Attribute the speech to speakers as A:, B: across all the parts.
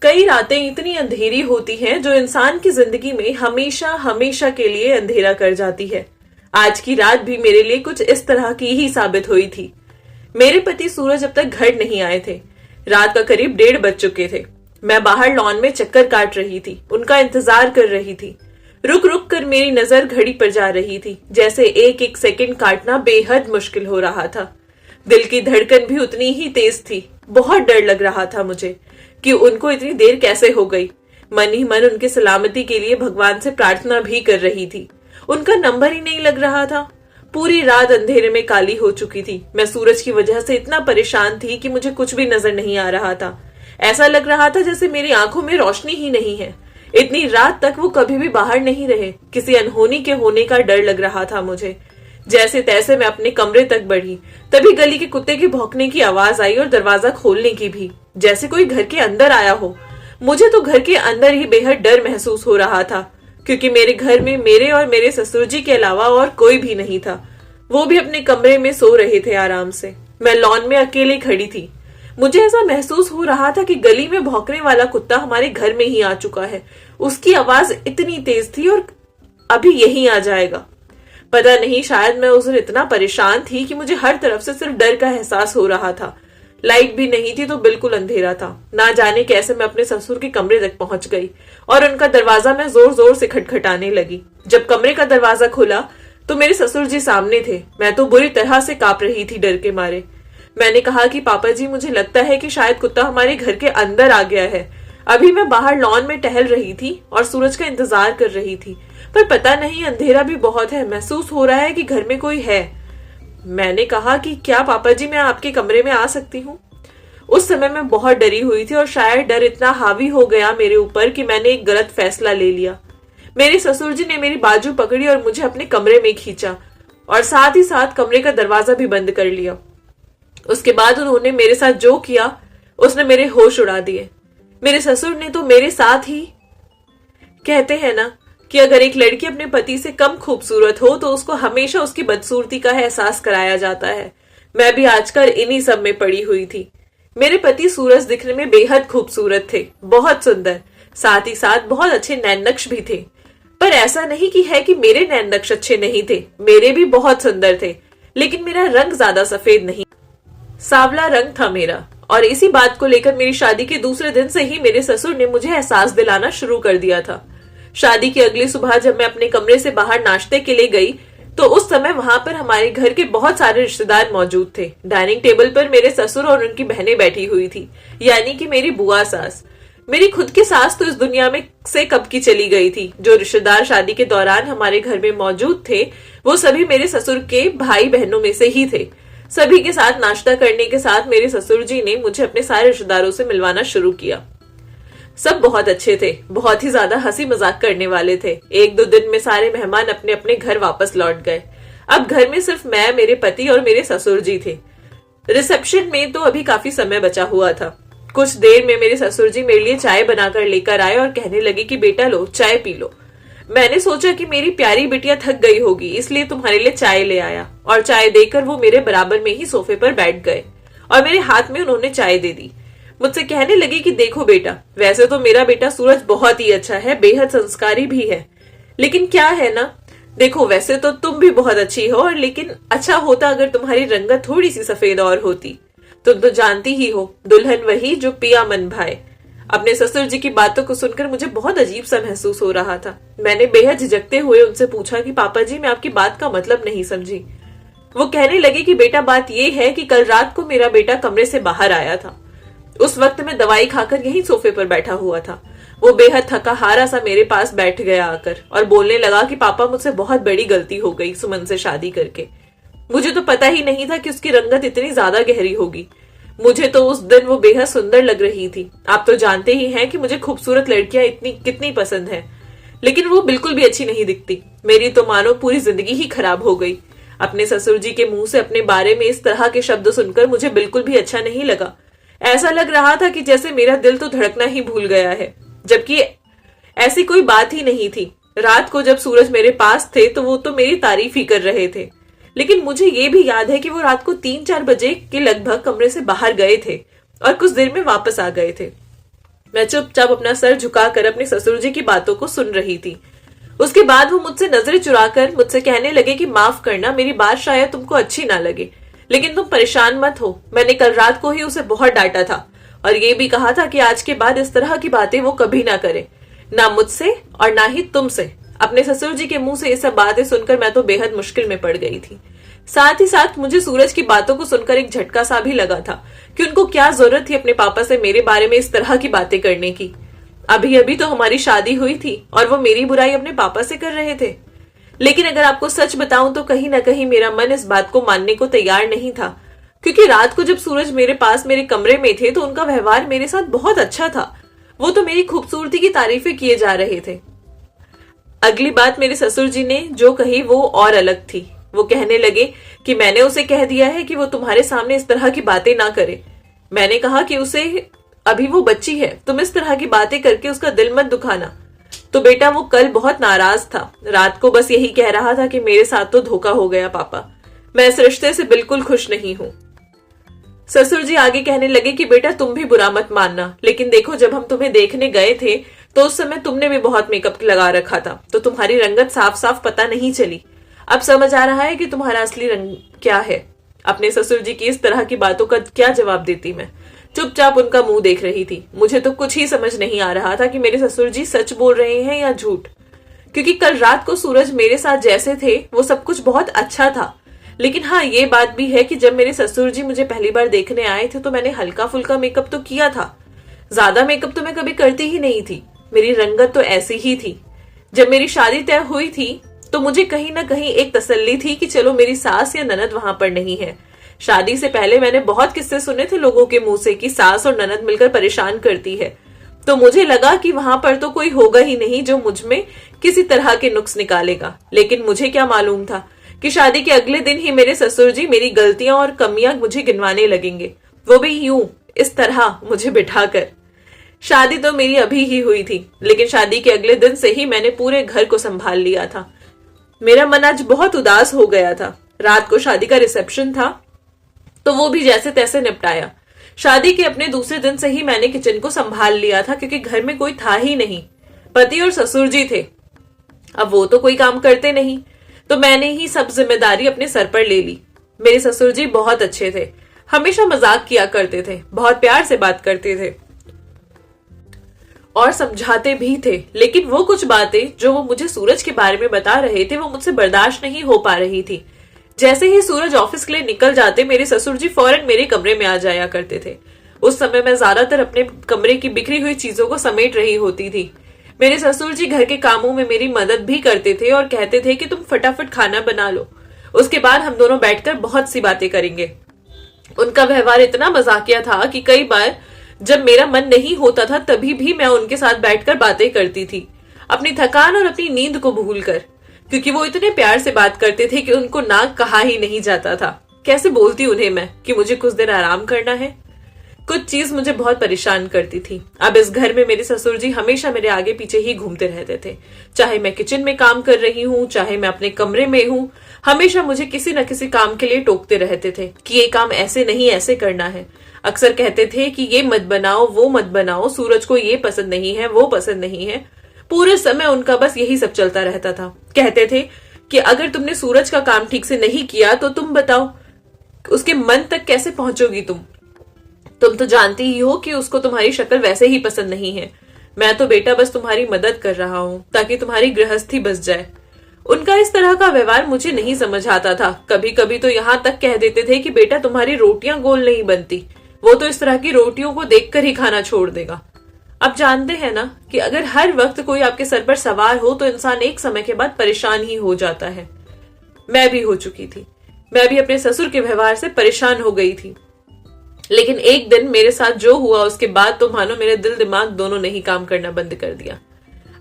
A: कई रातें इतनी अंधेरी होती हैं जो इंसान की जिंदगी में हमेशा हमेशा के लिए अंधेरा कर जाती है। आज की रात भी मेरे लिए कुछ इस तरह की ही साबित हुई थी। मेरे पति सूरज अब तक घर नहीं आए थे। रात का करीब 1:30 बज चुके थे। मैं बाहर लॉन में चक्कर काट रही थी, उनका इंतजार कर रही थी। रुक रुक कर मेरी नजर घड़ी पर जा रही थी, जैसे एक एक सेकंड काटना बेहद मुश्किल हो रहा था। दिल की धड़कन भी उतनी ही तेज थी। बहुत डर लग रहा था मुझे कि उनको इतनी देर कैसे हो गई। मन ही मन उनकी सलामती के लिए भगवान से प्रार्थना भी कर रही थी। उनका नंबर ही नहीं लग रहा था। पूरी रात अंधेरे में काली हो चुकी थी। मैं सूरज की वजह से इतना परेशान थी कि मुझे कुछ भी नजर नहीं आ रहा था। ऐसा लग रहा था जैसे मेरी आंखों में रोशनी ही नहीं है। इतनी रात तक वो कभी भी बाहर नहीं रहे। किसी अनहोनी के होने का डर लग रहा था मुझे। जैसे तैसे मैं अपने कमरे तक बढ़ी, तभी गली के कुत्ते के भौंकने की आवाज आई और दरवाजा खोलने की भी, जैसे कोई घर के अंदर आया हो। मुझे तो घर के अंदर ही बेहद डर महसूस हो रहा था, क्योंकि मेरे घर में मेरे और मेरे ससुर जी के अलावा और कोई भी नहीं था। वो भी अपने कमरे में सो रहे थे आराम से। मैं लॉन में अकेले खड़ी थी। मुझे ऐसा महसूस हो रहा था कि गली में भौंकने वाला कुत्ता हमारे घर में ही आ चुका है। उसकी आवाज इतनी तेज थी और अभी यही आ जाएगा। पता नहीं, शायद मैं उस दिन इतना परेशान थी कि मुझे हर तरफ से सिर्फ डर का एहसास हो रहा था। लाइट भी नहीं थी तो बिल्कुल अंधेरा था। ना जाने कैसे मैं अपने ससुर के कमरे तक पहुंच गई और उनका दरवाजा मैं जोर जोर से खटखटाने लगी। जब कमरे का दरवाजा खुला तो मेरे ससुर जी सामने थे। मैं तो बुरी तरह से कांप रही थी डर के मारे। मैंने कहा कि पापा जी, मुझे लगता है कि शायद कुत्ता हमारे घर के अंदर आ गया है। अभी मैं बाहर लॉन में टहल रही थी और सूरज का इंतजार कर रही थी, पर पता नहीं, अंधेरा भी बहुत है। महसूस हो रहा है कि घर में कोई है। मैंने कहा कि क्या पापा जी, मैं आपके कमरे में आ सकती हूँ? उस समय मैं बहुत डरी हुई थी और शायद डर इतना हावी हो गया मेरे ऊपर कि मैंने एक गलत फैसला ले लिया। मेरे ससुर जी ने मेरी बाजू पकड़ी और मुझे अपने कमरे में खींचा और साथ ही साथ कमरे का दरवाजा भी बंद कर लिया। उसके बाद उन्होंने मेरे साथ जो किया, उसने मेरे होश उड़ा दिए। मेरे ससुर ने तो मेरे साथ ही, कहते हैं ना कि अगर एक लड़की अपने पति से कम खूबसूरत हो तो उसको हमेशा उसकी बदसूरती का एहसास कराया जाता है। मैं भी आजकल इन्हीं सब में पड़ी हुई थी। मेरे पति सूरज दिखने में बेहद खूबसूरत थे, बहुत सुंदर, साथ ही साथ बहुत अच्छे नैन नक्श भी थे। पर ऐसा नहीं कि है कि मेरे नैन नक्श अच्छे नहीं थे, मेरे भी बहुत सुंदर थे, लेकिन मेरा रंग ज्यादा सफेद नहीं, सांवला रंग था मेरा। और इसी बात को लेकर मेरी शादी के दूसरे दिन से ही मेरे ससुर ने मुझे एहसास दिलाना शुरू कर दिया था। शादी की अगली सुबह जब मैं अपने कमरे से बाहर नाश्ते के लिए गई तो उस समय वहां पर हमारे घर के बहुत सारे रिश्तेदार मौजूद थे। डाइनिंग टेबल पर मेरे ससुर और उनकी बहनें बैठी हुई थी, यानी कि मेरी बुआ सास। मेरी खुद की सास तो इस दुनिया में से कब की चली गई थी। जो रिश्तेदार शादी के दौरान हमारे घर में मौजूद थे वो सभी मेरे ससुर के भाई बहनों में से ही थे। सभी के साथ नाश्ता करने के साथ मेरे ससुर जी ने मुझे अपने सारे रिश्तेदारों से मिलवाना शुरू किया। सब बहुत अच्छे थे, बहुत ही ज्यादा हंसी मजाक करने वाले थे। 1-2 दिन में सारे मेहमान अपने अपने घर वापस लौट गए। अब घर में सिर्फ मैं, मेरे पति और मेरे ससुर जी थे। रिसेप्शन में तो अभी काफी समय बचा हुआ था। कुछ देर में मेरे ससुर जी मेरे लिए चाय बनाकर लेकर आए और कहने लगे कि बेटा लो, चाय पी लो। मैंने सोचा कि मेरी प्यारी बिटिया थक गई होगी, इसलिए तुम्हारे लिए चाय ले आया। और चाय देकर वो मेरे बराबर में ही सोफे पर बैठ गए और मेरे हाथ में उन्होंने चाय दे दी। मुझसे कहने लगे कि देखो बेटा, वैसे तो मेरा बेटा सूरज बहुत ही अच्छा है, बेहद संस्कारी भी है, लेकिन क्या है ना, देखो वैसे तो तुम भी बहुत अच्छी हो, और लेकिन अच्छा होता अगर तुम्हारी रंगत थोड़ी सी सफेद और होती। तुम तो जानती ही हो, दुल्हन वही जो पिया मन भाए। अपने ससुर जी की बातों को सुनकर मुझे बहुत अजीब सा महसूस हो रहा था। मैंने बेहद झिझकते हुए उनसे पूछा कि पापा जी, मैं आपकी बात का मतलब नहीं समझी। वो कहने लगे कि बेटा, बात ये है कि कल रात को मेरा बेटा कमरे से बाहर आया था। उस वक्त मैं दवाई खाकर यहीं सोफे पर बैठा हुआ था। वो बेहद थका हारा सा मेरे पास बैठ गया आकर और बोलने लगा कि पापा, मुझसे बहुत बड़ी गलती हो गई सुमन से शादी करके। मुझे तो पता ही नहीं था कि उसकी रंगत इतनी ज्यादा गहरी होगी। मुझे तो उस दिन वो बेहद सुंदर लग रही थी। आप तो जानते ही हैं कि मुझे खूबसूरत लड़कियां कितनी पसंद है, लेकिन वो बिल्कुल भी अच्छी नहीं दिखती। मेरी तो मानो पूरी जिंदगी ही खराब हो गई। अपने ससुर जी के मुंह से अपने बारे में इस तरह के शब्द सुनकर मुझे बिल्कुल भी अच्छा नहीं लगा। ऐसा लग रहा था कि जैसे मेरा दिल तो धड़कना ही भूल गया है, जबकि ऐसी कोई बात ही नहीं थी। रात को जब सूरज मेरे पास थे तो वो तो मेरी तारीफ ही कर रहे थे, लेकिन मुझे ये भी याद है कि वो रात को 3-4 बजे के लगभग कमरे से बाहर गए थे और कुछ देर में वापस आ गए थे। मैं चुपचाप अपना सर झुकाकर अपने ससुर जी की बातों को सुन रही थी। उसके बाद वो मुझसे नजरें चुराकर मुझसे कहने लगे कि माफ करना, मेरी बात शायद तुमको अच्छी ना लगे, लेकिन तुम परेशान मत हो। मैंने कल रात को ही उसे बहुत डांटा था और ये भी कहा था कि आज के बाद इस तरह की बातें वो कभी ना करे, ना मुझसे और ना ही तुमसे। अपने ससुर जी के मुंह से ये सब बातें सुनकर मैं तो बेहद मुश्किल में पड़ गई थी। साथ ही साथ मुझे सूरज की बातों को सुनकर एक झटका सा भी लगा था कि उनको क्या जरूरत थी अपने पापा से मेरे बारे में इस तरह की बातें करने की। अभी अभी तो हमारी शादी हुई थी और वो मेरी बुराई अपने पापा से कर रहे थे। लेकिन अगर आपको सच बताऊं तो कहीं ना कहीं मेरा मन इस बात को मानने को तैयार नहीं था, क्योंकि रात को जब सूरज मेरे पास मेरे कमरे में थे तो उनका व्यवहार मेरे साथ बहुत अच्छा था। वो तो मेरी खूबसूरती की तारीफें किए जा रहे थे। अगली बात मेरे ससुर जी ने जो कही वो और अलग थी। वो कहने लगे कि मैंने उसे कह दिया है कि वो तुम्हारे सामने इस तरह की बातें ना करे। मैंने कहा कि उसे अभी वो बच्ची है, तुम इस तरह की बातें करके उसका दिल मत दुखाना। तो बेटा वो कल बहुत नाराज था, रात को बस यही कह रहा था कि मेरे साथ तो धोखा हो गया पापा, मैं इस रिश्ते से बिल्कुल खुश नहीं हूं। ससुर जी आगे कहने लगे कि बेटा तुम भी बुरा मत मानना, लेकिन देखो जब हम तुम्हें देखने गए थे तो उस समय तुमने भी बहुत मेकअप लगा रखा था, तो तुम्हारी रंगत साफ साफ पता नहीं चली। अब समझ आ रहा है कि तुम्हारा असली रंग क्या है। अपने ससुर जी की इस तरह की बातों का क्या जवाब देती मैं चुपचाप उनका मुंह देख रही थी। मुझे तो कुछ ही समझ नहीं आ रहा था कि मेरे ससुर जी सच बोल रहे हैं या झूठ, क्योंकि कल रात को सूरज मेरे साथ जैसे थे वो सब कुछ बहुत अच्छा था। लेकिन हाँ ये बात भी है कि जब मेरे ससुर जी मुझे पहली बार देखने आए थे तो मैंने हल्का फुल्का मेकअप तो किया था, ज्यादा मेकअप तो मैं कभी करती ही नहीं थी। मेरी रंगत तो ऐसी ही थी। जब मेरी शादी तय हुई थी तो मुझे कहीं ना कहीं एक तसल्ली थी कि चलो मेरी सास या ननद वहां पर नहीं है। शादी से पहले मैंने बहुत किस्से सुने थे लोगों के मुंह से कि सास और ननद मिलकर परेशान करती है, तो मुझे लगा कि वहां पर तो कोई होगा ही नहीं जो मुझ में किसी तरह के नुक्स निकालेगा। लेकिन मुझे क्या मालूम था कि शादी के अगले दिन ही मेरे ससुर जी मेरी गलतियां और कमियां मुझे गिनवाने लगेंगे, वो भी यूं इस तरह मुझे बिठाकर। शादी तो मेरी अभी ही हुई थी, लेकिन शादी के अगले दिन से ही मैंने पूरे घर को संभाल लिया था। मेरा मन आज बहुत उदास हो गया था। रात को शादी का रिसेप्शन था तो वो भी जैसे तैसे निपटाया। शादी के अपने दूसरे दिन से ही मैंने किचन को संभाल लिया था, क्योंकि घर में कोई था ही नहीं। पति और ससुर जी थे, अब वो तो कोई काम करते नहीं, तो मैंने ही सब जिम्मेदारी अपने सर पर ले ली। मेरे ससुर जी बहुत अच्छे थे, हमेशा मजाक किया करते थे, बहुत प्यार से बात करते थे और समझाते भी थे। लेकिन वो कुछ बातें जो वो मुझे सूरज के बारे में बता रहे थे वो मुझसे बर्दाश्त नहीं हो पा रही थी। जैसे ही सूरज ऑफिस के लिए निकल जाते मेरे ससुर जी फौरन मेरे कमरे में आ जाया करते थे। उस समय मैं ज्यादातर अपने कमरे की बिखरी हुई चीजों को समेट रही होती थी। मेरे ससुर जी घर के कामों में मेरी मदद भी करते थे और कहते थे कि तुम फटाफट खाना बना लो, उसके बाद हम दोनों बैठकर बहुत सी बातें करेंगे। उनका व्यवहार इतना मजाकिया था कि कई बार जब मेरा मन नहीं होता था तभी भी मैं उनके साथ बैठकर बातें करती थी, अपनी थकान और अपनी नींद को भूलकर, क्योंकि वो इतने प्यार से बात करते थे कि उनको ना कहा ही नहीं जाता था। कैसे बोलती उन्हें मैं कि मुझे कुछ देर आराम करना है। कुछ चीज मुझे बहुत परेशान करती थी। अब इस घर में मेरे ससुर जी हमेशा मेरे आगे पीछे ही घूमते रहते थे, चाहे मैं किचन में काम कर रही हूँ, चाहे मैं अपने कमरे में हूँ, हमेशा मुझे किसी न किसी काम के लिए टोकते रहते थे कि ये काम ऐसे नहीं ऐसे करना है। अक्सर कहते थे कि ये मत बनाओ वो मत बनाओ, सूरज को ये पसंद नहीं है वो पसंद नहीं है। पूरे समय उनका बस यही सब चलता रहता था। कहते थे कि अगर तुमने सूरज का काम ठीक से नहीं किया तो तुम बताओ उसके मन तक कैसे पहुंचोगी तुम तो जानती ही हो कि उसको तुम्हारी शक्ल वैसे ही पसंद नहीं है। मैं तो बेटा बस तुम्हारी मदद कर रहा हूँ ताकि तुम्हारी गृहस्थी बस जाए। उनका इस तरह का व्यवहार मुझे नहीं समझ आता था। कभी कभी तो यहाँ तक कह देते थे कि बेटा तुम्हारी रोटियां गोल नहीं बनती, वो तो इस तरह की रोटियों को देखकर ही खाना छोड़ देगा। अब जानते हैं ना कि अगर हर वक्त कोई आपके सर पर सवार हो तो इंसान एक समय के बाद परेशान ही हो जाता है। मैं भी हो चुकी थी। मैं भी अपने ससुर के व्यवहार से परेशान हो गई थी। लेकिन एक दिन मेरे साथ जो हुआ उसके बाद तो मानो मेरे दिल दिमाग दोनों ने ही काम करना बंद कर दिया।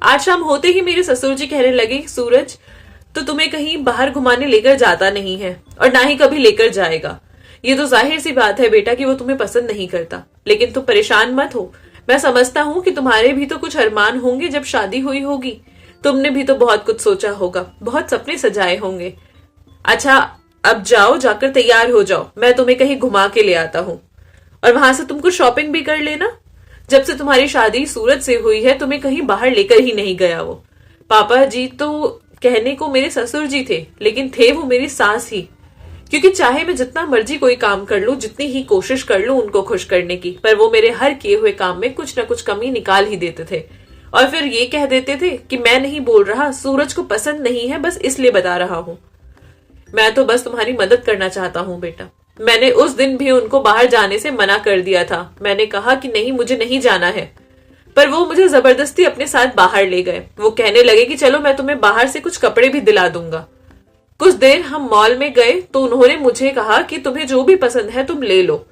A: आज शाम होते ही मेरे ससुर जी कहने लगे, सूरज तो तुम्हें कहीं बाहर घुमाने लेकर जाता नहीं है और ना ही कभी लेकर जाएगा। ये तो जाहिर सी बात है बेटा कि वो तुम्हें पसंद नहीं करता, लेकिन तुम परेशान मत हो। मैं समझता हूँ कि तुम्हारे भी तो कुछ अरमान होंगे जब शादी हुई होगी। तुमने भी तो बहुत कुछ सोचा होगा, बहुत सपने सजाए होंगे। अच्छा अब जाओ, जाकर तैयार हो जाओ, मैं तुम्हें कहीं घुमा के ले आता हूँ और वहां से तुमको शॉपिंग भी कर लेना। जब से तुम्हारी शादी सूरज से हुई है तुम्हें कहीं बाहर लेकर ही नहीं गया वो। पापा जी तो कहने को मेरे ससुर जी थे, लेकिन थे वो मेरी सास ही। क्योंकि चाहे मैं जितना मर्जी कोई काम कर लूं, जितनी ही कोशिश कर लूं उनको खुश करने की, पर वो मेरे हर किए हुए काम में कुछ ना कुछ कमी निकाल ही देते थे। और फिर ये कह देते थे कि मैं नहीं बोल रहा, सूरज को पसंद नहीं है, बस इसलिए बता रहा हूं। मैं तो बस तुम्हारी मदद करना चाहता हूं बेटा। मैंने उस दिन भी उनको बाहर जाने से मना कर दिया था। मैंने कहा कि नहीं, मुझे नहीं जाना है, पर वो मुझे जबरदस्ती अपने साथ बाहर ले गए। वो कहने लगे कि चलो मैं तुम्हें बाहर से कुछ कपड़े भी दिला दूंगा। कुछ देर हम मॉल में गए तो उन्होंने मुझे कहा कि तुम्हें जो भी पसंद है तुम ले लो।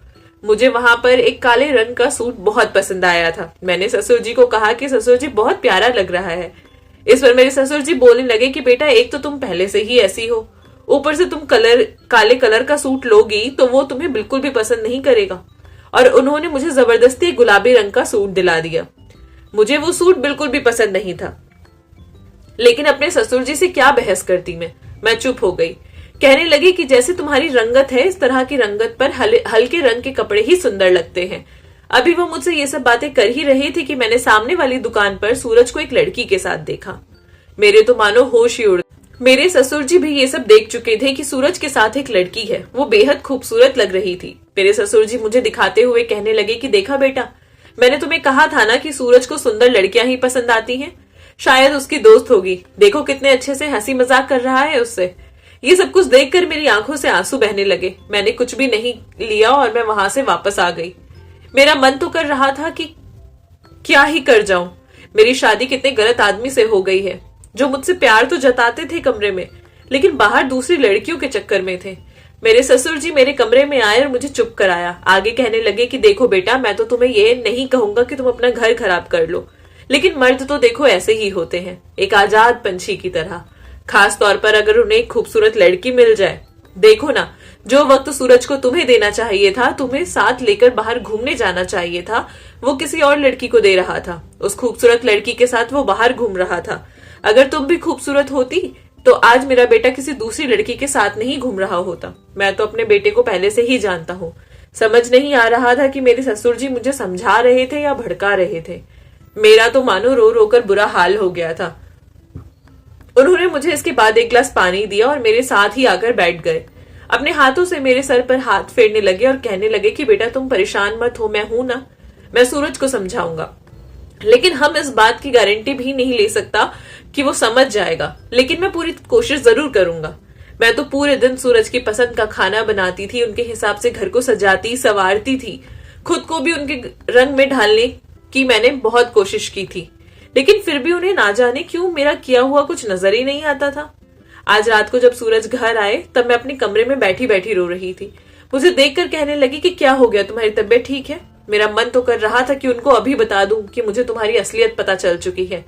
A: मुझे वहां पर एक काले रंग का सूट बहुत पसंद आया था। मैंने ससुर जी को कहा कि ससुर जी बहुत प्यारा लग रहा है। इस पर मेरे ससुर जी बोलने लगे कि बेटा एक तो तुम पहले से ही ऐसी हो, ऊपर से तुम काले कलर का सूट लोगी तो वो तुम्हें बिल्कुल भी पसंद नहीं करेगा। और उन्होंने मुझे जबरदस्ती गुलाबी रंग का सूट दिला दिया। मुझे वो सूट बिल्कुल भी पसंद नहीं था, लेकिन अपने ससुर जी से क्या बहस करती मैं चुप हो गई। कहने लगी कि जैसे तुम्हारी रंगत है इस तरह की रंगत पर हल्के रंग के कपड़े ही सुंदर लगते हैं। अभी वो मुझसे ये सब बातें कर ही रही थी कि मैंने सामने वाली दुकान पर सूरज को एक लड़की के साथ देखा। मेरे तो मानो होश ही उड़। मेरे ससुर जी भी ये सब देख चुके थे कि सूरज के साथ एक लड़की है, वो बेहद खूबसूरत लग रही थी। मेरे ससुर जी मुझे दिखाते हुए कहने लगे कि देखा बेटा, मैंने तुम्हें कहा था ना कि सूरज को सुंदर लड़कियां ही पसंद आती हैं। शायद उसकी दोस्त होगी, देखो कितने अच्छे से हंसी मजाक कर रहा है उससे। ये सब कुछ देखकर मेरी आंखों से आंसू बहने लगे। मैंने कुछ भी नहीं लिया और मैं वहां से वापस आ गई। मेरा मन तो कर रहा था कि क्या ही कर जाऊं। मेरी शादी कितने गलत आदमी से हो गई है, जो मुझसे प्यार तो जताते थे कमरे में, लेकिन बाहर दूसरी लड़कियों के चक्कर में थे। मेरे ससुर जी मेरे कमरे में आए और मुझे चुप कराया। आगे कहने लगे कि देखो बेटा, मैं तो तुम्हें ये नहीं कहूंगा कि तुम अपना घर खराब कर लो, लेकिन मर्द तो देखो ऐसे ही होते हैं, एक आजाद पंछी की तरह। खास तौर पर अगर उन्हें एक खूबसूरत लड़की मिल जाए। देखो ना, जो वक्त सूरज को तुम्हें देना चाहिए था, तुम्हें साथ लेकर बाहर घूमने जाना चाहिए था, वो किसी और लड़की को दे रहा था। उस खूबसूरत लड़की के साथ वो बाहर घूम रहा था। अगर तुम भी खूबसूरत होती तो आज मेरा बेटा किसी दूसरी लड़की के साथ नहीं घूम रहा होता। मैं तो अपने बेटे को पहले से ही जानता हूँ। समझ नहीं आ रहा था कि मेरे ससुर जी मुझे समझा रहे थे या भड़का रहे थे। मेरा तो मानो रो रो कर बुरा हाल हो गया था। उन्होंने मुझे इसके बाद एक गिलास पानी दिया और मेरे साथ ही आकर बैठ गए। अपने हाथों से मेरे सर पर हाथ फेरने लगे और कहने लगे कि बेटा तुम परेशान मत हो, मैं हूं ना, मैं सूरज को समझाऊंगा। लेकिन हम इस बात की गारंटी भी नहीं ले सकता कि वो समझ जाएगा, लेकिन मैं पूरी कोशिश जरूर करूंगा। मैं तो पूरे दिन सूरज की पसंद का खाना बनाती थी, उनके हिसाब से घर को सजाती संवारती थी। खुद को भी उनके रंग में ढालने की मैंने बहुत कोशिश की थी, लेकिन फिर भी उन्हें ना जाने क्यों मेरा किया हुआ कुछ नजर ही नहीं आता था। आज रात को जब सूरज घर आए तब मैं अपने कमरे में बैठी बैठी रो रही थी। मुझे देखकर कहने लगी कि क्या हो गया, तुम्हारी तबीयत ठीक है? मेरा मन तो कर रहा था कि उनको अभी बता दूं कि मुझे तुम्हारी असलियत पता चल चुकी है,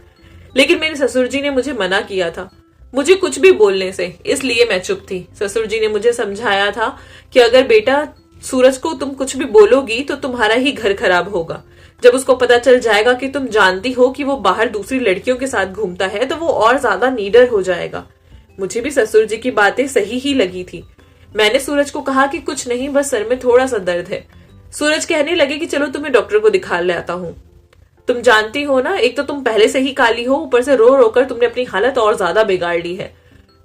A: लेकिन मेरे ससुर जी ने मुझे मना किया था मुझे कुछ भी बोलने से, इसलिए मैं चुप थी। ससुर जी ने मुझे समझाया था कि अगर बेटा सूरज को तुम कुछ भी बोलोगी तो तुम्हारा ही घर खराब होगा। जब उसको पता चल जाएगा कि तुम जानती हो कि वो बाहर दूसरी लड़कियों के साथ घूमता है तो वो और ज्यादा नीडर हो जाएगा। मुझे भी ससुर जी की बातें सही ही लगी थी। मैंने सूरज को कहा कि कुछ नहीं, बस सर में थोड़ा सा दर्द है। सूरज कहने लगे कि चलो तुम्हें डॉक्टर को दिखा ले आता हूँ। तुम जानती हो ना, एक तो तुम पहले से ही काली हो, ऊपर से रो रो कर तुमने अपनी हालत और ज्यादा बिगाड़ ली है।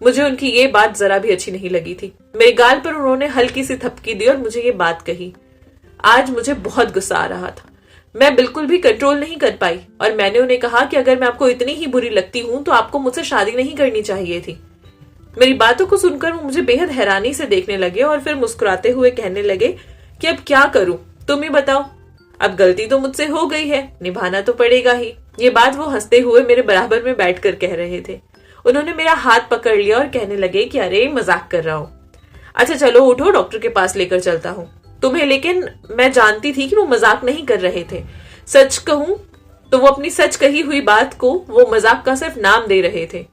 A: मुझे उनकी ये बात जरा भी अच्छी नहीं लगी थी। मेरे गाल पर उन्होंने हल्की सी थपकी दी और मुझे ये बात कही। आज मुझे बहुत गुस्सा आ रहा था, मैं बिल्कुल भी कंट्रोल नहीं कर पाई और मैंने उन्हें कहा कि अगर मैं आपको इतनी ही बुरी लगती हूं तो आपको मुझसे शादी नहीं करनी चाहिए थी। मेरी बातों को सुनकर वो मुझे बेहद हैरानी से देखने लगे और फिर मुस्कुराते हुए कहने लगे कि अब क्या करूं, तुम ही बताओ। अब गलती तो मुझसे हो गई है, निभाना तो पड़ेगा ही। ये बात वो हंसते हुए मेरे बराबर में बैठकर कह रहे थे। उन्होंने मेरा हाथ पकड़ लिया और कहने लगे कि अरे मजाक कर रहा हूं। अच्छा चलो उठो, डॉक्टर के पास लेकर चलता हूं तुम्हें। लेकिन मैं जानती थी कि वो मजाक नहीं कर रहे थे। सच कहूं तो वो अपनी सच कही हुई बात को वो मजाक का सिर्फ नाम दे रहे थे।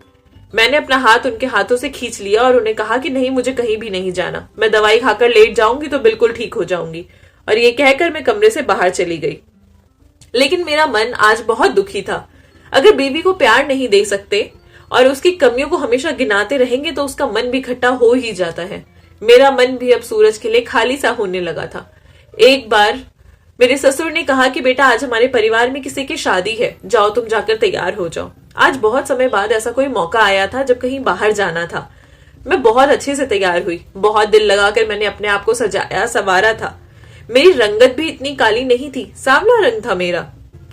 A: मैंने अपना हाथ उनके हाथों से खींच लिया और उन्हें कहा कि नहीं, मुझे कहीं भी नहीं जाना, मैं दवाई खाकर लेट जाऊंगी तो बिल्कुल ठीक हो जाऊंगी। और ये कहकर मैं कमरे से बाहर चली गई। लेकिन मेरा मन आज बहुत दुखी था। अगर बीवी को प्यार नहीं दे सकते और उसकी कमियों को हमेशा गिनाते रहेंगे तो उसका मन भी खट्टा हो ही जाता है। मेरा मन भी अब सूरज के लिए खाली सा होने लगा था। एक बार मेरे ससुर ने कहा कि बेटा आज हमारे परिवार में किसी की शादी है, जाओ तुम जाकर तैयार हो जाओ। आज बहुत समय बाद ऐसा कोई मौका आया था जब कहीं बाहर जाना था। मैं बहुत अच्छे से तैयार हुई, बहुत दिल लगाकर मैंने अपने आप को सजाया संवारा था। मेरी रंगत भी इतनी काली नहीं थी, सांवला रंग था मेरा।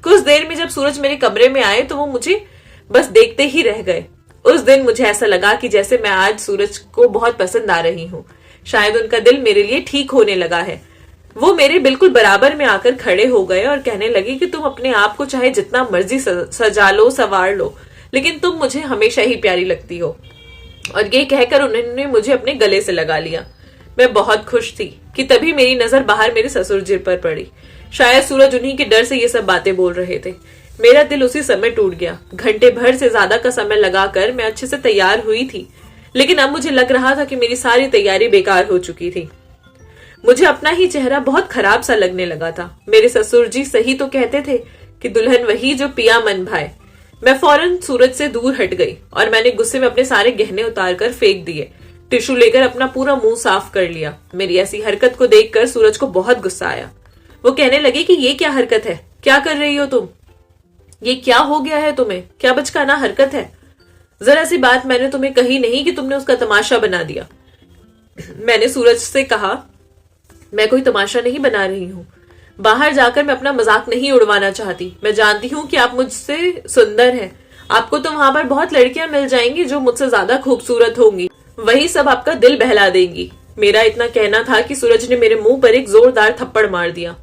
A: कुछ देर में जब सूरज मेरे कमरे में आए तो वो मुझे बस देखते ही रह गए। उस दिन मुझे ऐसा लगा कि जैसे मैं आज सूरज को बहुत पसंद आ रही हूँ। शायद उनका दिल मेरे लिए ठीक होने लगा है। वो मेरे बिल्कुल बराबर में आकर खड़े हो गए और कहने लगे कि तुम अपने आप को चाहे जितना मर्जी सजा लो संवार लो, लेकिन तुम मुझे हमेशा ही प्यारी लगती हो। और ये कहकर उन्होंने मुझे अपने गले से लगा लिया। मैं बहुत खुश थी कि तभी मेरी नजर बाहर मेरे ससुर जी पर पड़ी। शायद सूरज उन्हीं के डर से ये सब बातें बोल रहे थे। मेरा दिल उसी समय टूट गया। घंटे भर से ज्यादा का समय लगाकर मैं अच्छे से तैयार हुई थी, लेकिन अब मुझे लग रहा था कि मेरी सारी तैयारी बेकार हो चुकी थी। मुझे अपना ही चेहरा बहुत खराब सा लगने लगा था। मेरे ससुर जी सही तो कहते थे कि दुल्हन वही जो पिया मन भाए। मैं फौरन सूरज से दूर हट गई और मैंने गुस्से में अपने सारे गहने उतारकर फेंक दिए। टिश्यू लेकर अपना पूरा मुंह साफ कर लिया। मेरी ऐसी हरकत को देखकर सूरज को बहुत गुस्सा आया। वो कहने लगे कि ये क्या हरकत है, क्या कर रही हो तुम, ये क्या हो गया है तुम्हें, क्या बचकाना हरकत है। जरा सी बात मैंने तुम्हें कही नहीं कि तुमने उसका तमाशा बना दिया। मैंने सूरज से कहा, मैं कोई तमाशा नहीं बना रही हूँ। बाहर जाकर मैं अपना मजाक नहीं उड़वाना चाहती। मैं जानती हूँ कि आप मुझसे सुंदर हैं। आपको तो वहां पर बहुत लड़कियां मिल जाएंगी जो मुझसे ज्यादा खूबसूरत होंगी, वही सब आपका दिल बहला देंगी। मेरा इतना कहना था कि सूरज ने मेरे मुंह पर एक जोरदार थप्पड़ मार दिया।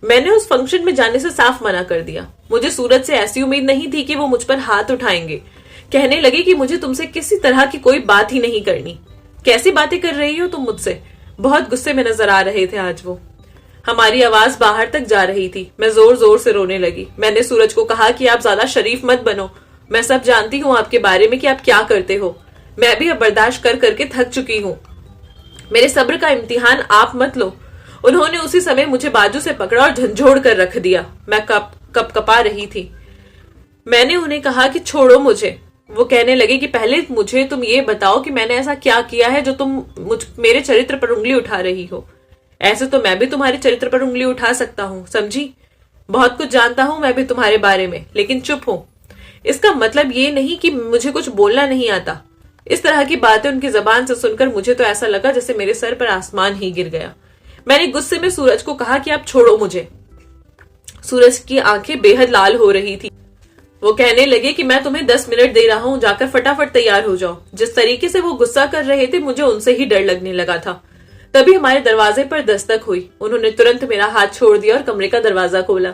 A: मैंने उस फंक्शन में जाने से साफ मना कर दिया। मुझे सूरज से ऐसी उम्मीद नहीं थी कि वो मुझ पर हाथ उठाएंगे। कहने लगे कि मुझे तुमसे किसी तरह की कोई बात ही नहीं करनी। कैसी बातें कर रही हो तुम मुझसे। बहुत गुस्से में नजर आ रहे थे आज वो। हमारी आवाज बाहर तक जा रही थी। मैं जोर जोर से रोने लगी। मैंने सूरज को कहा कि आप ज्यादा शरीफ मत बनो। मैं सब जानती हूँ आपके बारे में कि आप क्या करते हो। मैं भी अब बर्दाश्त कर करके थक चुकी हूँ। मेरे सब्र का इम्तिहान आप मत लो। उन्होंने उसी समय मुझे बाजू से पकड़ा और झंझोड़ कर रख दिया। मैं कपकपा रही थी। मैंने उन्हें कहा कि छोड़ो मुझे। वो कहने लगे कि पहले मुझे तुम ये बताओ कि मैंने ऐसा क्या किया है जो तुम मेरे चरित्र पर उंगली उठा रही हो। ऐसे तो मैं भी तुम्हारे चरित्र पर उंगली उठा सकता हूँ, समझी। बहुत कुछ जानता हूं मैं भी तुम्हारे बारे में, लेकिन चुप हूं। इसका मतलब ये नहीं कि मुझे कुछ बोलना नहीं आता। इस तरह की बातें उनकी जबान से सुनकर मुझे तो ऐसा लगा जैसे मेरे सर पर आसमान ही गिर गया। मैंने गुस्से में सूरज को कहा कि आप छोड़ो मुझे। सूरज की आंखें बेहद लाल हो रही थी। वो कहने लगे कि मैं तुम्हें 10 मिनट दे रहा हूं, जाकर फटाफट तैयार हो जाओ। जिस तरीके से वो गुस्सा कर रहे थे मुझे उनसे ही डर लगने लगा था। तभी हमारे दरवाजे पर दस्तक हुई। उन्होंने तुरंत मेरा हाथ छोड़ दिया और कमरे का दरवाजा खोला।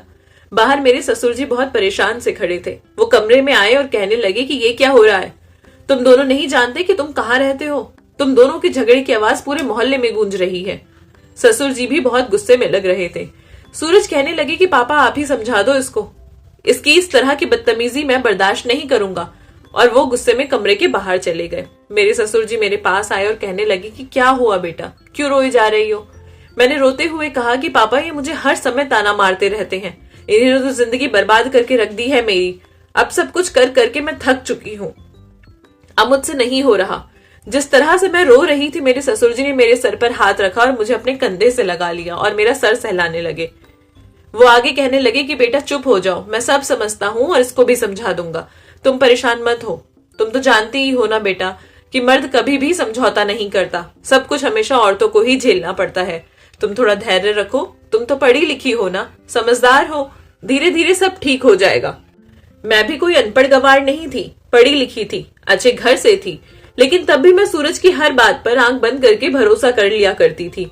A: बाहर मेरे ससुर जी बहुत परेशान से खड़े थे। वो कमरे में आए और कहने लगे कि ये क्या हो रहा है। तुम दोनों नहीं जानते कि तुम कहाँ रहते हो। तुम दोनों की झगड़े की आवाज पूरे मोहल्ले में गूंज रही है। ससुर जी भी बहुत गुस्से में लग रहे थे। सूरज कहने लगे कि पापा आप ही समझा दो इसको। इसकी इस तरह की बदतमीजी मैं बर्दाश्त नहीं करूंगा। और वो गुस्से में कमरे के बाहर चले गए। मेरे ससुर जी मेरे पास आए और कहने लगे कि क्या हुआ बेटा, क्यों रोई जा रही हो। मैंने रोते हुए कहा कि पापा ये मुझे हर समय ताना मारते रहते हैं। इन्होंने तो जिंदगी बर्बाद करके रख दी है मेरी। अब सब कुछ कर करके मैं थक चुकी हूँ। अब मुझसे नहीं हो रहा। जिस तरह से मैं रो रही थी मेरे ससुर जी ने मेरे सर पर हाथ रखा और मुझे अपने कंधे से लगा लिया और मेरा सर सहलाने लगे। वो आगे कहने लगे कि बेटा चुप हो जाओ, मैं सब समझता हूँ और इसको भी समझा दूंगा। तुम परेशान मत हो। तुम तो जानती ही हो ना बेटा कि मर्द कभी भी समझौता नहीं करता। सब कुछ हमेशा औरतों को ही झेलना पड़ता है। तुम थोड़ा धैर्य रखो। तुम तो पढ़ी लिखी हो ना, समझदार हो। धीरे धीरे सब ठीक हो जाएगा। मैं भी कोई अनपढ़ गवार नहीं थी, पढ़ी लिखी थी, अच्छे घर से थी, लेकिन तब भी मैं सूरज की हर बात पर आंख बंद करके भरोसा कर लिया करती थी।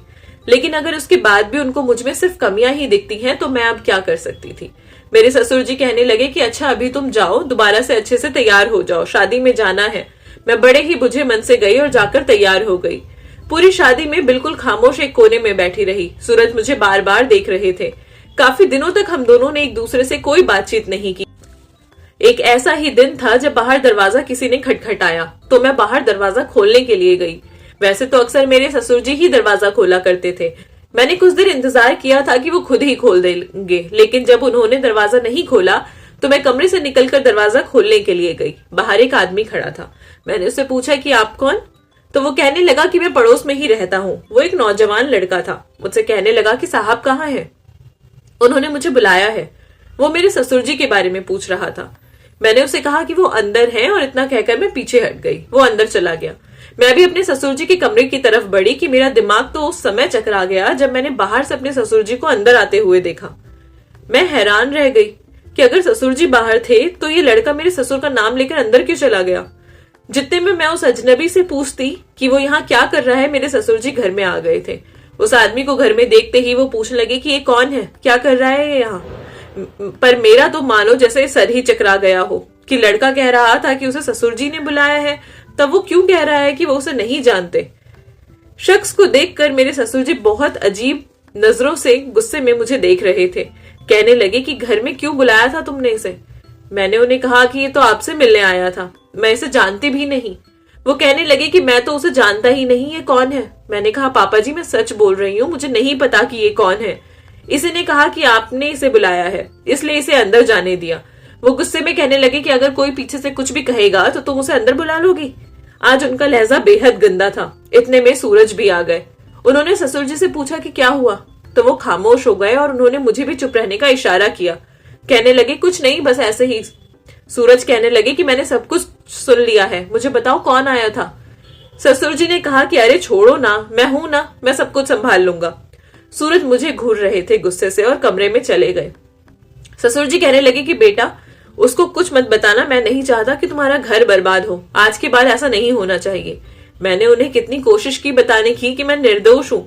A: लेकिन अगर उसके बाद भी उनको मुझ में सिर्फ कमियां ही दिखती हैं तो मैं अब क्या कर सकती थी। मेरे ससुर जी कहने लगे कि अच्छा अभी तुम जाओ, दोबारा से अच्छे से तैयार हो जाओ, शादी में जाना है। मैं बड़े ही बुझे मन से गई और जाकर तैयार हो गई। पूरी शादी में बिल्कुल खामोश एक कोने में बैठी रही। सूरज मुझे बार बार देख रहे थे। काफी दिनों तक हम दोनों ने एक दूसरे से कोई बातचीत नहीं की। एक ऐसा ही दिन था जब बाहर दरवाजा किसी ने खटखटाया तो मैं बाहर दरवाजा खोलने के लिए गई। वैसे तो अक्सर मेरे ससुर जी ही दरवाजा खोला करते थे। मैंने कुछ देर इंतजार किया था कि वो खुद ही खोल देंगे, लेकिन जब उन्होंने दरवाजा नहीं खोला तो मैं कमरे से निकलकर दरवाजा खोलने के लिए गई। बाहर एक आदमी खड़ा था। मैंने उससे पूछा कि आप कौन, तो वो कहने लगा कि मैं पड़ोस में ही रहता हूँ। वो एक नौजवान लड़का था। मुझसे कहने लगा कि साहब कहाँ है। उन्होंने मुझे बुलाया है। वो मेरे ससुर जी के बारे में पूछ रहा था। मैंने उसे कहा कि वो अंदर है और इतना कहकर मैं पीछे हट गई। वो अंदर चला गया। मैं भी अपने ससुर जी के कमरे की तरफ बढ़ी कि मेरा दिमाग तो उस समय चकरा गया जब मैंने बाहर से अपने ससुर जी को अंदर आते हुए देखा। मैं हैरान रह गई कि अगर ससुर जी बाहर थे तो ये लड़का मेरे ससुर का नाम लेकर अंदर क्यों चला गया। जितने में मैं उस अजनबी से पूछती कि वो यहाँ क्या कर रहा है, मेरे ससुर जी घर में आ गए थे। उस आदमी को घर में देखते ही वो पूछने लगे कि ये कौन है, क्या कर रहा है ये यहाँ। पर मेरा तो मानो जैसे सर ही चकरा गया हो कि लड़का कह रहा था कि उसे ससुर जी ने बुलाया है, तब वो क्यों कह रहा है कि वो उसे नहीं जानते। शख्स को देखकर मेरे ससुर जी बहुत अजीब नजरों से गुस्से में मुझे देख रहे थे। कहने लगे कि घर में क्यों बुलाया था तुमने इसे। मैंने उन्हें कहा कि ये तो आपसे मिलने आया था, मैं इसे जानती भी नहीं। वो कहने लगे कि मैं तो उसे जानता ही नहीं, ये कौन है। मैंने कहा पापा जी मैं सच बोल रही हूँ, मुझे नहीं पता कि ये कौन है। इसी ने कहा कि आपने इसे बुलाया है इसलिए इसे अंदर जाने दिया। वो गुस्से में कहने लगे कि अगर कोई पीछे से कुछ भी कहेगा तो तुम उसे अंदर बुला लोगी। आज उनका लहजा बेहद गंदा था। इतने में सूरज भी आ गए। उन्होंने ससुर जी से पूछा कि क्या हुआ, तो वो खामोश हो गए और उन्होंने मुझे भी चुप रहने का इशारा किया। कहने लगे कुछ नहीं, बस ऐसे ही। सूरज कहने लगे कि मैंने सब कुछ सुन लिया है, मुझे बताओ कौन आया था। ससुर जी ने कहा कि अरे छोड़ो ना, मैं हूं ना, मैं सब कुछ संभाल लूंगा। सूरज मुझे घूर रहे थे गुस्से से और कमरे में चले गए। ससुर जी कहने लगे कि बेटा उसको कुछ मत बताना, मैं नहीं चाहता कि तुम्हारा घर बर्बाद हो। आज के बाद ऐसा नहीं होना चाहिए। मैंने उन्हें कितनी कोशिश की बताने की कि मैं निर्दोष हूं,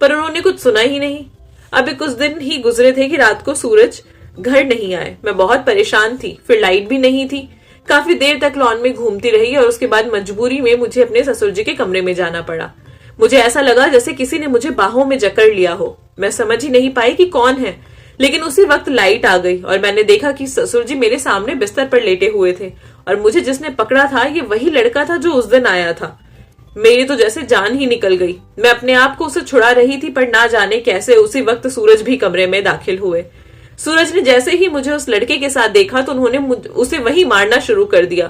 A: पर उन्होंने कुछ सुना ही नहीं। अभी कुछ दिन ही गुजरे थे कि रात को सूरज घर नहीं आए। मैं बहुत परेशान थी, फिर लाइट भी नहीं थी। काफी देर तक लॉन में घूमती रही और उसके बाद मजबूरी में मुझे अपने ससुर जी के कमरे में जाना पड़ा। मुझे ऐसा लगा जैसे किसी ने मुझे बाहों में जकड़ लिया हो। मैं समझ ही नहीं पाई कि कौन है, लेकिन उसी वक्त लाइट आ गई और मैंने देखा कि ससुर जी मेरे सामने बिस्तर पर लेटे हुए थे और मुझे जिसने पकड़ा था ये वही लड़का था जो उस दिन आया था। मेरी तो जैसे जान ही निकल गई। मैं अपने आप को उसे छुड़ा रही थी, पर ना जाने कैसे उसी वक्त सूरज भी कमरे में दाखिल हुए। सूरज ने जैसे ही मुझे उस लड़के के साथ देखा तो उन्होंने उसे वही मारना शुरू कर दिया।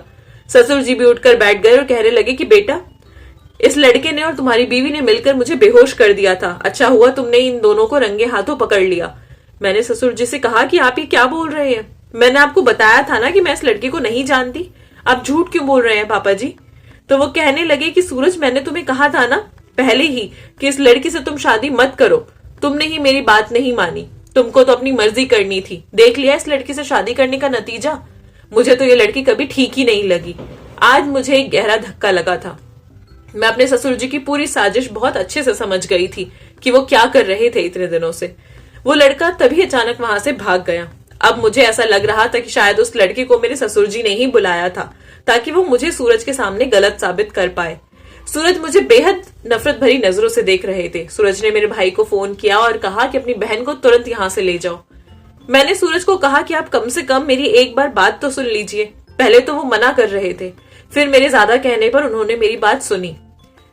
A: ससुर जी भी उठकर बैठ गए और कहने लगे कि बेटा इस लड़के ने और तुम्हारी बीवी ने मिलकर मुझे बेहोश कर दिया था। अच्छा हुआ तुमने इन दोनों को रंगे हाथों पकड़ लिया। मैंने ससुर जी से कहा कि आप ये क्या बोल रहे हैं, मैंने आपको बताया था ना कि मैं इस लड़के को नहीं जानती। आप झूठ क्यों बोल रहे हैं पापा जी। तो वो कहने लगे कि सूरज मैंने तुम्हें कहा था ना पहले ही कि इस लड़की से तुम शादी मत करो, तुमने ही मेरी बात नहीं मानी। तुमको तो अपनी मर्जी करनी थी, देख लिया इस लड़की से शादी करने का नतीजा। मुझे तो ये लड़की कभी ठीक ही नहीं लगी। आज मुझे एक गहरा धक्का लगा था। मैं अपने ससुर जी की पूरी साजिश बहुत अच्छे से समझ गई थी कि वो क्या कर रहे थे इतने दिनों से। वो लड़का तभी अचानक वहां से भाग गया। अब मुझे ऐसा लग रहा था कि शायद उस लड़के को मेरे ससुर जी ने ही बुलाया था ताकि वो मुझे सूरज के सामने गलत साबित कर पाए। सूरज मुझे बेहद नफरत भरी नजरों से देख रहे थे। सूरज ने मेरे भाई को फोन किया और कहा कि अपनी बहन को तुरंत यहां से ले जाओ। मैंने सूरज को कहा कि आप कम से कम मेरी एक बार बात तो सुन लीजिए। पहले तो वो मना कर रहे थे, फिर मेरे ज्यादा कहने पर उन्होंने मेरी बात सुनी।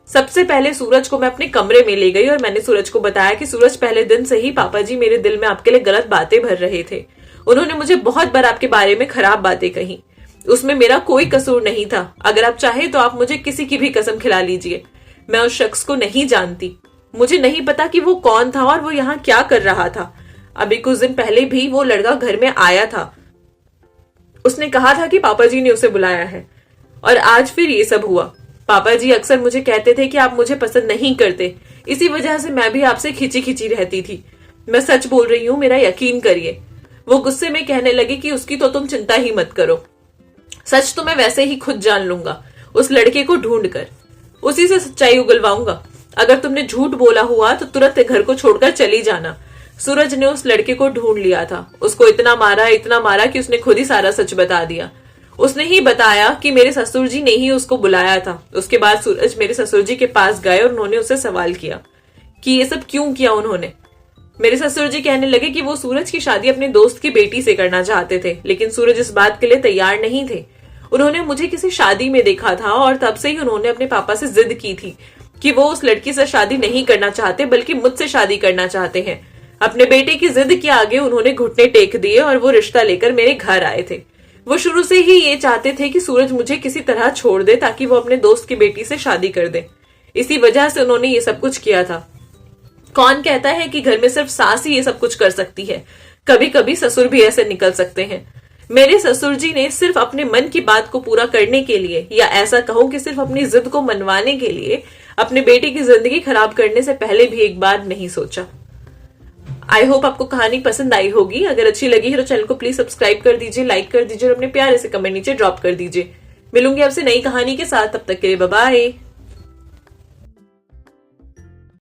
A: सबसे पहले सूरज को मैं अपने कमरे में ले गई और मैंने सूरज को बताया कि सूरज पहले दिन से ही पापा जी मेरे दिल में आपके लिए गलत बातें भर रहे थे। उन्होंने मुझे बहुत बार आपके बारे में खराब बातें कही, उसमें मेरा कोई कसूर नहीं था। अगर आप चाहे तो आप मुझे किसी की भी कसम खिला लीजिए, मैं उस शख्स को नहीं जानती। मुझे नहीं पता कि वो कौन था और वो यहाँ क्या कर रहा था। अभी कुछ दिन पहले भी वो लड़का घर में आया था, उसने कहा था कि पापा जी ने उसे बुलाया है और आज फिर ये सब हुआ। पापा जी अक्सर मुझे कहते थे कि आप मुझे पसंद नहीं करते, इसी वजह से मैं भी आपसे खिंची खिंची रहती थी। मैं सच बोल रही हूँ, मेरा यकीन करिए। वो गुस्से में कहने लगे कि उसकी तो तुम चिंता ही मत करो, सच तो मैं वैसे ही खुद जान लूंगा, उस लड़के को ढूंढ कर उसी से सच्चाई उगलवाऊंगा। अगर तुमने झूठ बोला हुआ तो तुरंत घर को छोड़कर चली जाना। सूरज ने उस लड़के को ढूंढ लिया था, उसको इतना मारा कि उसने खुद ही सारा सच बता दिया। उसने ही बताया कि मेरे ससुर जी ने ही उसको बुलाया था। उसके बाद सूरज मेरे ससुर जी के पास गए और उन्होंने उससे सवाल किया कि ये सब क्यों किया उन्होंने। मेरे ससुर जी कहने लगे कि वो सूरज की शादी अपने दोस्त की बेटी से करना चाहते थे, लेकिन सूरज इस बात के लिए तैयार नहीं थे। उन्होंने मुझे किसी शादी में देखा था और तब से ही उन्होंने अपने पापा से जिद की थी कि वो उस लड़की से शादी नहीं करना चाहते बल्कि मुझसे शादी करना चाहते हैं। अपने बेटे की जिद के आगे उन्होंने घुटने टेक दिए और वो रिश्ता लेकर मेरे घर आए थे। वो शुरू से ही ये चाहते थे कि सूरज मुझे किसी तरह छोड़ दे ताकि वो अपने दोस्त की बेटी से शादी कर दे। इसी वजह से उन्होंने ये सब कुछ किया था। कौन कहता है कि घर में सिर्फ सास ही ये सब कुछ कर सकती है। कभी कभी ससुर भी ऐसे निकल सकते हैं। मेरे ससुर जी ने सिर्फ अपने मन की बात को पूरा करने के लिए, या ऐसा कहूं कि सिर्फ अपनी जिद को मनवाने के लिए, अपने बेटे की जिंदगी खराब करने से पहले भी एक बार नहीं सोचा। आई होप आपको कहानी पसंद आई होगी। अगर अच्छी लगी है तो चैनल को प्लीज सब्सक्राइब कर दीजिए, लाइक कर दीजिए और अपने प्यारे से कमेंट नीचे ड्रॉप कर दीजिए। मिलूंगी आपसे नई कहानी के साथ, तब तक के लिए बाय बाय।